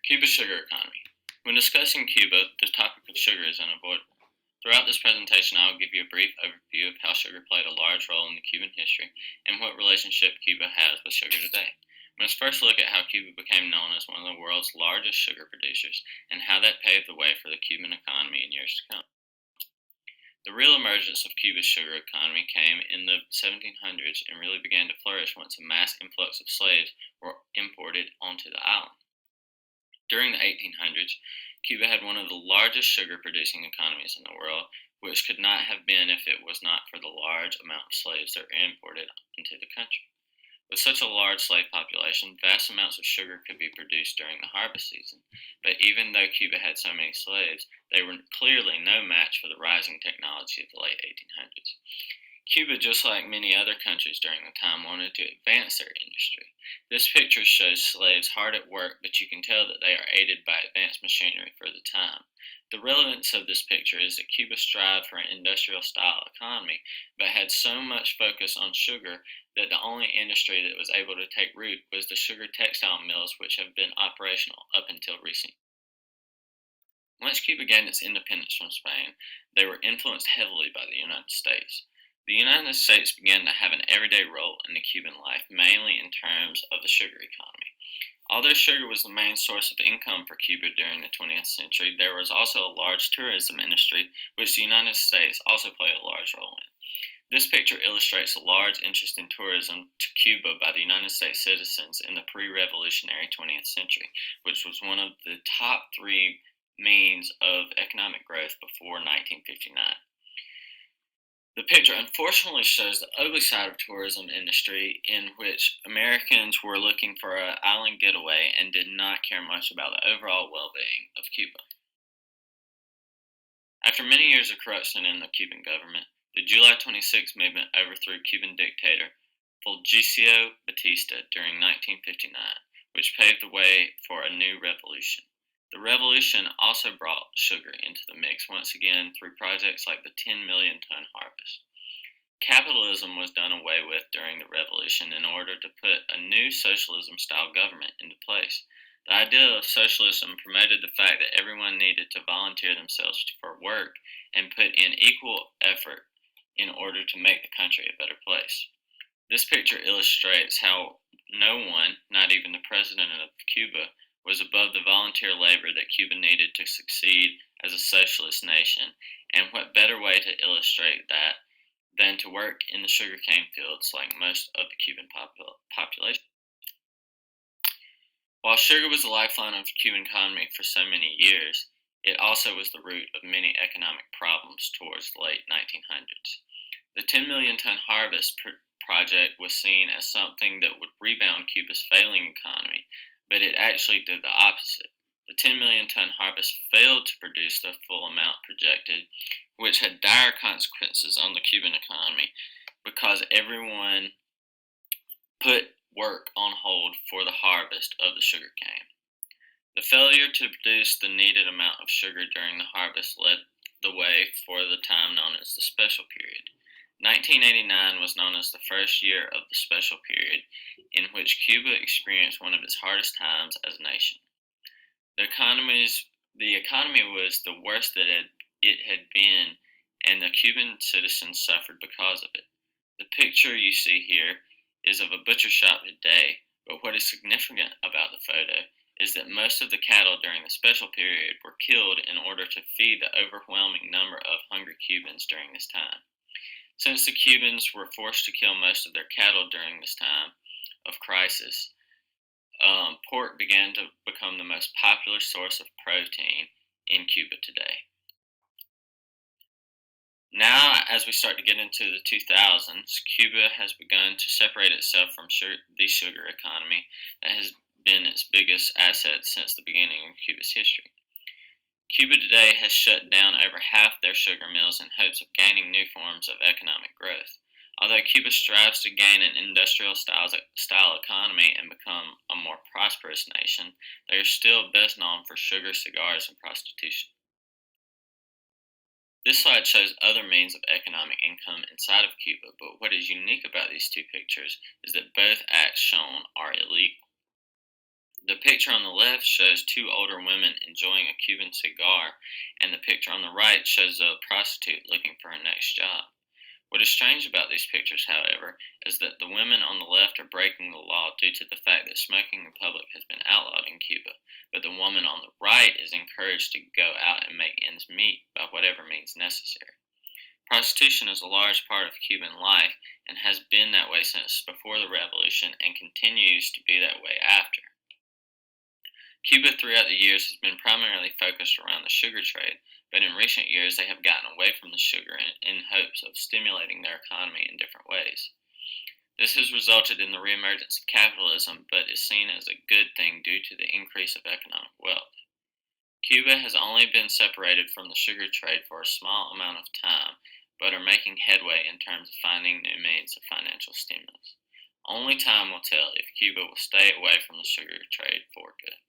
Cuba's sugar economy. When discussing Cuba, the topic of sugar is unavoidable. Throughout this presentation, I will give you a brief overview of how sugar played a large role in the Cuban history and what relationship Cuba has with sugar today. Let's first look at how Cuba became known as one of the world's largest sugar producers and how that paved the way for the Cuban economy in years to come. The real emergence of Cuba's sugar economy came in the 1700s and really began to flourish once a mass influx of slaves were imported onto the island. During the 1800s, Cuba had one of the largest sugar producing economies in the world, which could not have been if it was not for the large amount of slaves that were imported into the country. With such a large slave population, vast amounts of sugar could be produced during the harvest season. But even though Cuba had so many slaves, they were clearly no match for the rising technology of the late 1800s. Cuba, just like many other countries during the time, wanted to advance their industry. This picture shows slaves hard at work, but you can tell that they are aided by advanced machinery for the time. The relevance of this picture is that Cuba strived for an industrial style economy, but had so much focus on sugar that the only industry that was able to take root was the sugar textile mills, which have been operational up until recent. Once Cuba gained its independence from Spain, they were influenced heavily by the United States. The United States began to have an everyday role in the Cuban life, mainly in terms of the sugar economy. Although sugar was the main source of income for Cuba during the 20th century, there was also a large tourism industry, which the United States also played a large role in. This picture illustrates a large interest in tourism to Cuba by the United States citizens in the pre-revolutionary 20th century, which was one of the top three means of economic growth before 1959. The picture unfortunately shows the ugly side of tourism industry in which Americans were looking for an island getaway and did not care much about the overall well-being of Cuba. After many years of corruption in the Cuban government, the July 26 movement overthrew Cuban dictator Fulgencio Batista during 1959, which paved the way for a new revolution. The revolution also brought sugar into the mix once again through projects like the 10 million ton harvest. Capitalism was done away with during the revolution in order to put a new socialism style government into place. The idea of socialism promoted the fact that everyone needed to volunteer themselves for work and put in equal effort in order to make the country a better place. This picture illustrates how no one, not even the president of Cuba, was above the volunteer labor that Cuba needed to succeed as a socialist nation, and what better way to illustrate that than to work in the sugarcane fields like most of the Cuban population. While sugar was the lifeline of the Cuban economy for so many years, it also was the root of many economic problems towards the late 1900s. The 10 million ton harvest project was seen as something that would rebound Cuba's failing economy, but it actually did the opposite. The 10 million ton harvest failed to produce the full amount projected, which had dire consequences on the Cuban economy because everyone put work on hold for the harvest of the sugarcane. The failure to produce the needed amount of sugar during the harvest led the way for the time known as the Special Period. 1989 was known as the first year of the Special Period, in which Cuba experienced one of its hardest times as a nation. The economy was the worst that it had been, and the Cuban citizens suffered because of it. The picture you see here is of a butcher shop today, but what is significant about the photo is that most of the cattle during the Special Period were killed in order to feed the overwhelming number of hungry Cubans during this time. Since the Cubans were forced to kill most of their cattle during this time of crisis, pork began to become the most popular source of protein in Cuba today. Now, as we start to get into the 2000s, Cuba has begun to separate itself from the sugar economy that has been its biggest asset since the beginning of Cuba's history. Cuba today has shut down over half their sugar mills in hopes of gaining new forms of economic growth. Although Cuba strives to gain an industrial style economy and become a more prosperous nation, they are still best known for sugar, cigars, and prostitution. This slide shows other means of economic income inside of Cuba, but what is unique about these two pictures is that both acts shown are illegal. The picture on the left shows two older women enjoying a Cuban cigar, and the picture on the right shows a prostitute looking for her next job. What is strange about these pictures, however, is that the women on the left are breaking the law due to the fact that smoking in public has been outlawed in Cuba, but the woman on the right is encouraged to go out and make ends meet by whatever means necessary. Prostitution is a large part of Cuban life and has been that way since before the revolution and continues to be that way after. Cuba throughout the years has been primarily focused around the sugar trade, but in recent years they have gotten away from the sugar in hopes of stimulating their economy in different ways. This has resulted in the reemergence of capitalism, but is seen as a good thing due to the increase of economic wealth. Cuba has only been separated from the sugar trade for a small amount of time, but are making headway in terms of finding new means of financial stimulus. Only time will tell if Cuba will stay away from the sugar trade for good.